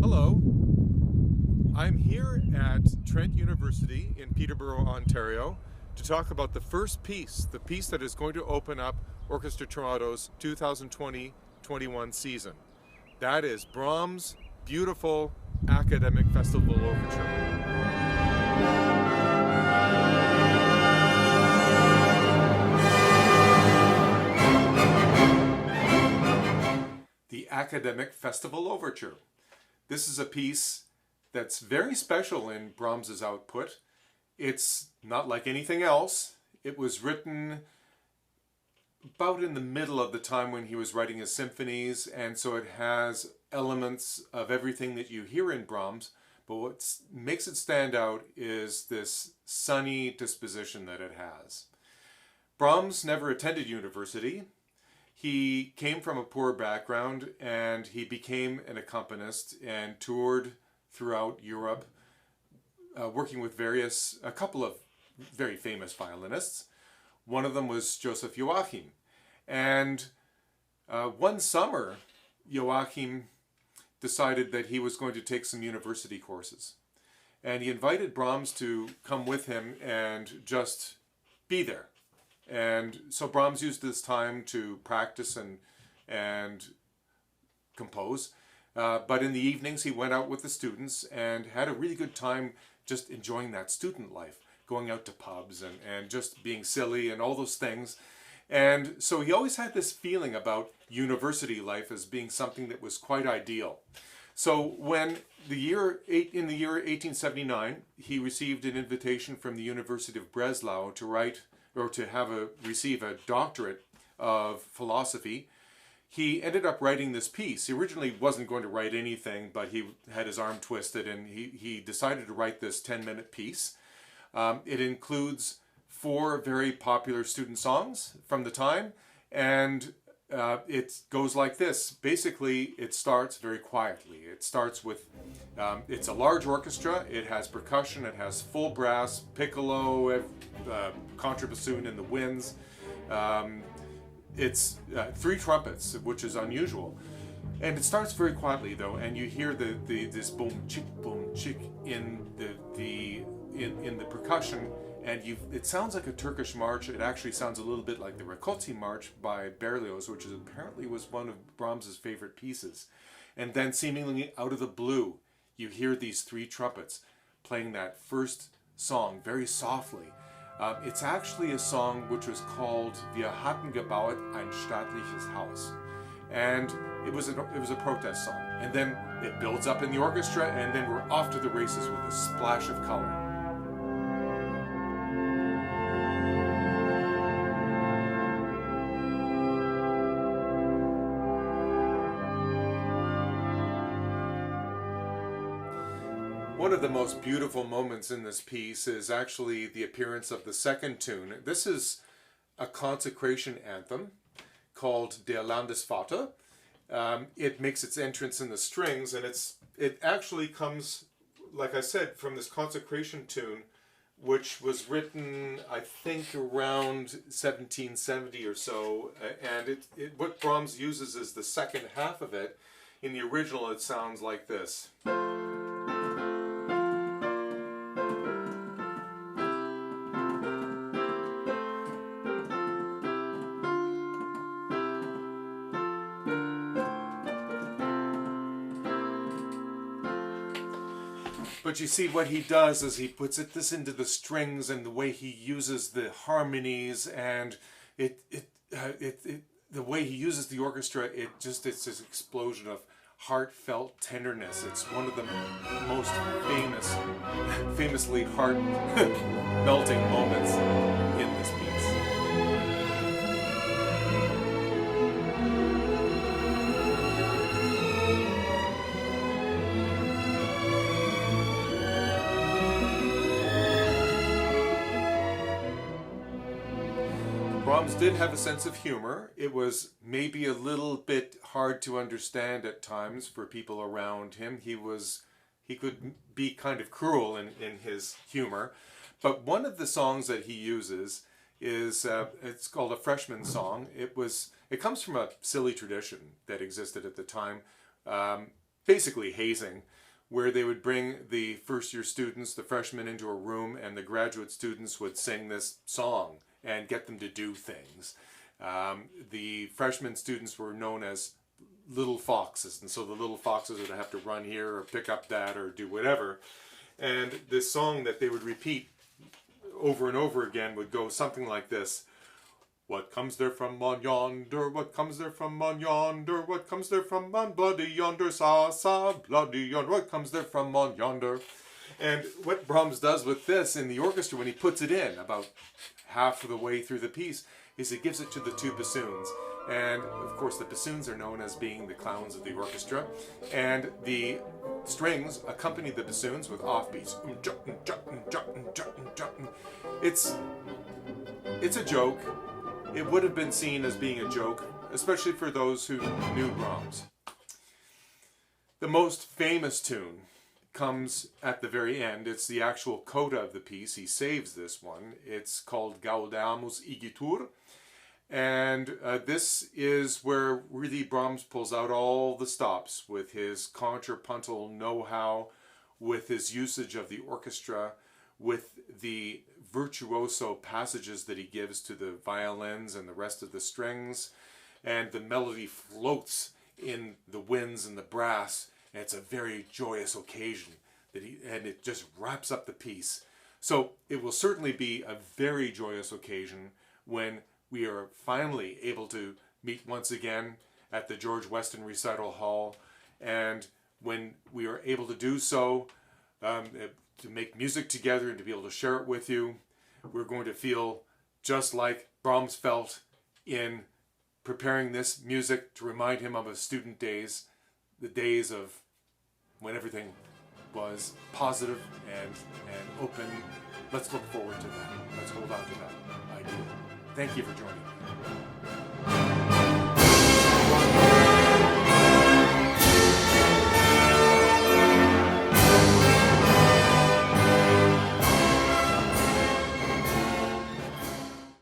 Hello, I'm here at Trent University in Peterborough, Ontario, to talk about the first piece, the piece that is going to open up Orchestra Toronto's 2020-21 season. That is Brahms' beautiful Academic Festival Overture. The Academic Festival Overture. This is a piece that's very special in Brahms's output. It's not like anything else. It was written about in the middle of the time when he was writing his symphonies, and so it has elements of everything that you hear in Brahms, but what makes it stand out is this sunny disposition that it has. Brahms never attended university. He came from a poor background and he became an accompanist and toured throughout Europe, working with a couple of very famous violinists. One of them was Joseph Joachim. And one summer, Joachim decided that he was going to take some university courses. And he invited Brahms to come with him and just be there. And so Brahms used this time to practice and compose. But in the evenings, he went out with the students and had a really good time just enjoying that student life, going out to pubs and just being silly and all those things. And so he always had this feeling about university life as being something that was quite ideal. So when in the year 1879, he received an invitation from the University of Breslau to receive a doctorate of philosophy. He ended up writing this piece. He originally wasn't going to write anything, but he had his arm twisted and he decided to write this 10-minute piece. It includes 4 very popular student songs from the time, and it goes like this. Basically, it starts very quietly. It starts with, it's a large orchestra, it has percussion, it has full brass, piccolo, contrabassoon in the winds. It's 3 trumpets, which is unusual. And it starts very quietly though, and you hear this boom chick in the percussion, and it sounds like a Turkish march. It actually sounds a little bit like the Rakoczy March by Berlioz, which apparently was one of Brahms's favorite pieces. And then seemingly out of the blue, you hear these 3 trumpets playing that first song very softly. It's actually a song which was called Wir hatten gebaut ein staatliches Haus. And it was a protest song. And then it builds up in the orchestra, and then we're off to the races with a splash of color. One of the most beautiful moments in this piece is actually the appearance of the second tune. This is a consecration anthem called Der Landesvater. It makes its entrance in the strings, and it actually comes, like I said, from this consecration tune, which was written, I think, around 1770 or so. And what Brahms uses is the second half of it. In the original, it sounds like this. But you see, what he does is he puts this into the strings, and the way he uses the harmonies, and the way he uses the orchestra, it's this explosion of heartfelt tenderness. It's one of the most famously heart-melting moments in this piece. Brahms did have a sense of humor. It was maybe a little bit hard to understand at times for people around him. He could be kind of cruel in his humor. But one of the songs that he uses is, it's called a freshman song. It comes from a silly tradition that existed at the time. basically hazing, where they would bring the first year students, the freshmen, into a room, and the graduate students would sing this song and get them to do things. The freshman students were known as little foxes, and so the little foxes would have to run here or pick up that or do whatever. And this song that they would repeat over and over again would go something like this. What comes there from on yonder? What comes there from on yonder? What comes there from on bloody yonder? Sa, sa, bloody yonder. What comes there from on yonder? And what Brahms does with this in the orchestra when he puts it in, about half of the way through the piece, is he gives it to the two bassoons. And of course the bassoons are known as being the clowns of the orchestra. And the strings accompany the bassoons with offbeats. It's a joke. It would have been seen as being a joke, especially for those who knew Brahms. The most famous tune comes at the very end. It's the actual coda of the piece. He saves this one. It's called Gaudeamus Igitur. And this is where really Brahms pulls out all the stops with his contrapuntal know-how, with his usage of the orchestra, with the virtuoso passages that he gives to the violins and the rest of the strings, and the melody floats in the winds and the brass, and it's a very joyous occasion and it just wraps up the piece. So it will certainly be a very joyous occasion when we are finally able to meet once again at the George Weston Recital Hall, and when we are able to do so, to make music together and to be able to share it with you, we're going to feel just like Brahms felt in preparing this music to remind him of his student days, the days of when everything was positive and open. Let's look forward to that. Let's hold on to that idea. Thank you for joining me.